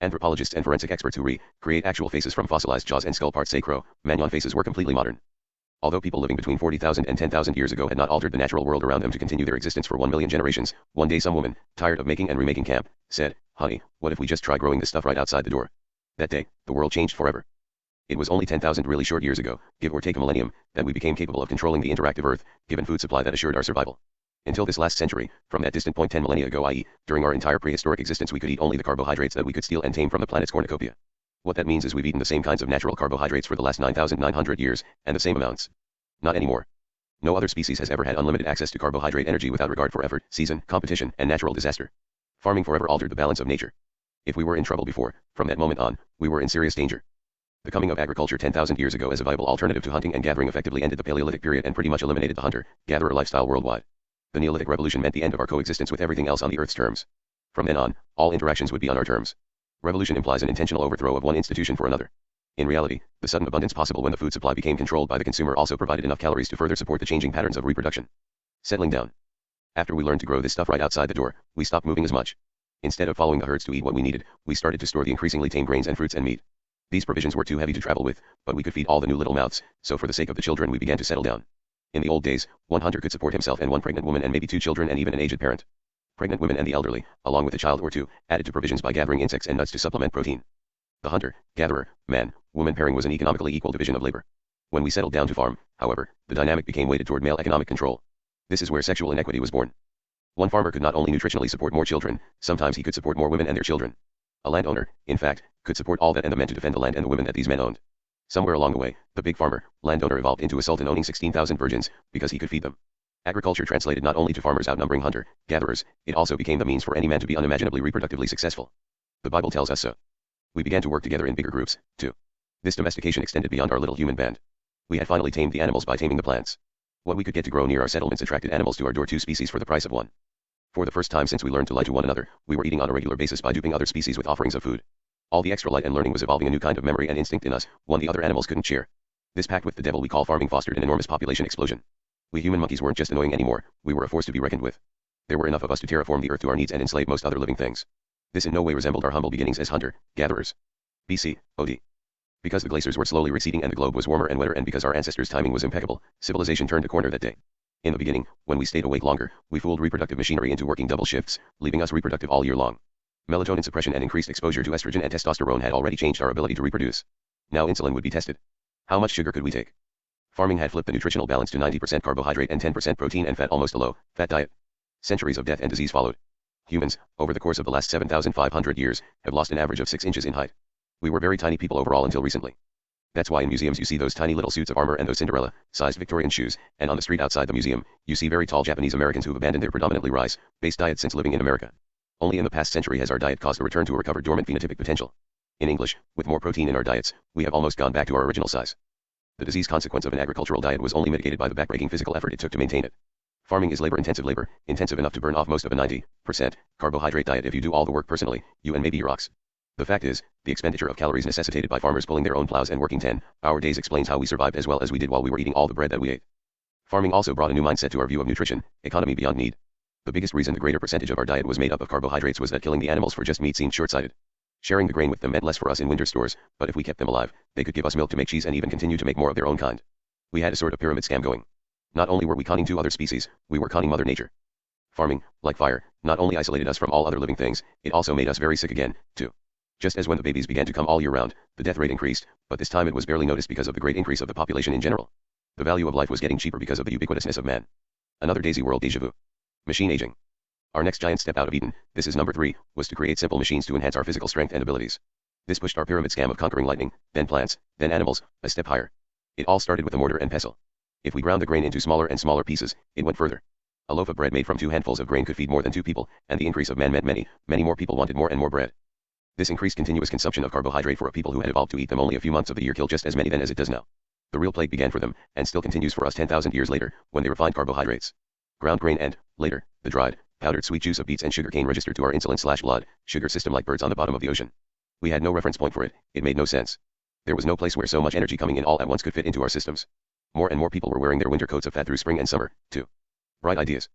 Anthropologists and forensic experts who create actual faces from fossilized jaws and skull parts say Cro-Magnon faces were completely modern. Although people living between 40,000 and 10,000 years ago had not altered the natural world around them to continue their existence for 1 million generations, one day some woman, tired of making and remaking camp, said, "Honey, what if we just try growing this stuff right outside the door?" That day, the world changed forever. It was only 10,000 really short years ago, give or take a millennium, that we became capable of controlling the interactive Earth, given food supply that assured our survival. Until this last century, from that distant point 10 millennia ago, i.e., during our entire prehistoric existence, we could eat only the carbohydrates that we could steal and tame from the planet's cornucopia. What that means is we've eaten the same kinds of natural carbohydrates for the last 9,900 years, and the same amounts. Not anymore. No other species has ever had unlimited access to carbohydrate energy without regard for effort, season, competition, and natural disaster. Farming forever altered the balance of nature. If we were in trouble before, from that moment on, we were in serious danger. The coming of agriculture 10,000 years ago as a viable alternative to hunting and gathering effectively ended the Paleolithic period and pretty much eliminated the hunter-gatherer lifestyle worldwide. The Neolithic Revolution meant the end of our coexistence with everything else on the Earth's terms. From then on, all interactions would be on our terms. Revolution implies an intentional overthrow of one institution for another. In reality, the sudden abundance possible when the food supply became controlled by the consumer also provided enough calories to further support the changing patterns of reproduction. Settling down. After we learned to grow this stuff right outside the door, we stopped moving as much. Instead of following the herds to eat what we needed, we started to store the increasingly tame grains and fruits and meat. These provisions were too heavy to travel with, but we could feed all the new little mouths, so for the sake of the children we began to settle down. In the old days, one hunter could support himself and one pregnant woman and maybe 2 children and even an aged parent. Pregnant women and the elderly, along with a child or 2, added to provisions by gathering insects and nuts to supplement protein. The hunter-gatherer, man-woman pairing was an economically equal division of labor. When we settled down to farm, however, the dynamic became weighted toward male economic control. This is where sexual inequity was born. One farmer could not only nutritionally support more children, sometimes he could support more women and their children. A landowner, in fact, could support all that and the men to defend the land and the women that these men owned. Somewhere along the way, the big farmer, landowner evolved into a sultan owning 16,000 virgins, because he could feed them. Agriculture translated not only to farmers outnumbering hunter-gatherers, it also became the means for any man to be unimaginably reproductively successful. The Bible tells us so. We began to work together in bigger groups, too. This domestication extended beyond our little human band. We had finally tamed the animals by taming the plants. What we could get to grow near our settlements attracted animals to our door, 2 species for the price of 1. For the first time since we learned to lie to one another, we were eating on a regular basis by duping other species with offerings of food. All the extra light and learning was evolving a new kind of memory and instinct in us, one the other animals couldn't share. This pact with the devil we call farming fostered an enormous population explosion. We human monkeys weren't just annoying anymore, we were a force to be reckoned with. There were enough of us to terraform the earth to our needs and enslave most other living things. This in no way resembled our humble beginnings as hunter-gatherers. BC, OD. Because the glaciers were slowly receding and the globe was warmer and wetter, and because our ancestors' timing was impeccable, civilization turned a corner that day. In the beginning, when we stayed awake longer, we fooled reproductive machinery into working double shifts, leaving us reproductive all year long. Melatonin suppression and increased exposure to estrogen and testosterone had already changed our ability to reproduce. Now insulin would be tested. How much sugar could we take? Farming had flipped the nutritional balance to 90% carbohydrate and 10% protein and fat, almost a low-fat diet. Centuries of death and disease followed. Humans, over the course of the last 7,500 years, have lost an average of 6 inches in height. We were very tiny people overall until recently. That's why in museums you see those tiny little suits of armor and those Cinderella-sized Victorian shoes, and on the street outside the museum, you see very tall Japanese Americans who've abandoned their predominantly rice-based diet since living in America. Only in the past century has our diet caused a return to a recovered dormant phenotypic potential. In English, with more protein in our diets, we have almost gone back to our original size. The disease consequence of an agricultural diet was only mitigated by the backbreaking physical effort it took to maintain it. Farming is labor-intensive enough to burn off most of a 90% carbohydrate diet if you do all the work personally, you and maybe your ox. The fact is, the expenditure of calories necessitated by farmers pulling their own plows and working 10-hour days explains how we survived as well as we did while we were eating all the bread that we ate. Farming also brought a new mindset to our view of nutrition, economy beyond need. The biggest reason the greater percentage of our diet was made up of carbohydrates was that killing the animals for just meat seemed short-sighted. Sharing the grain with them meant less for us in winter stores, but if we kept them alive, they could give us milk to make cheese and even continue to make more of their own kind. We had a sort of pyramid scam going. Not only were we conning 2 other species, we were conning Mother Nature. Farming, like fire, not only isolated us from all other living things, it also made us very sick again, too. Just as when the babies began to come all year round, the death rate increased, but this time it was barely noticed because of the great increase of the population in general. The value of life was getting cheaper because of the ubiquitousness of man. Another Daisy World déjà vu. Machine aging. Our next giant step out of Eden, this is number 3, was to create simple machines to enhance our physical strength and abilities. This pushed our pyramid scam of conquering lightning, then plants, then animals, a step higher. It all started with a mortar and pestle. If we ground the grain into smaller and smaller pieces, it went further. A loaf of bread made from 2 handfuls of grain could feed more than 2 people, and the increase of man meant many more people wanted more and more bread. This increased continuous consumption of carbohydrate for a people who had evolved to eat them only a few months of the year killed just as many then as it does now. The real plague began for them, and still continues for us 10,000 years later, when they refined carbohydrates. Ground grain and, later, the dried, powdered sweet juice of beets and sugarcane registered to our insulin/blood sugar system like birds on the bottom of the ocean. We had no reference point for it, it made no sense. There was no place where so much energy coming in all at once could fit into our systems. More and more people were wearing their winter coats of fat through spring and summer, too. Bright ideas.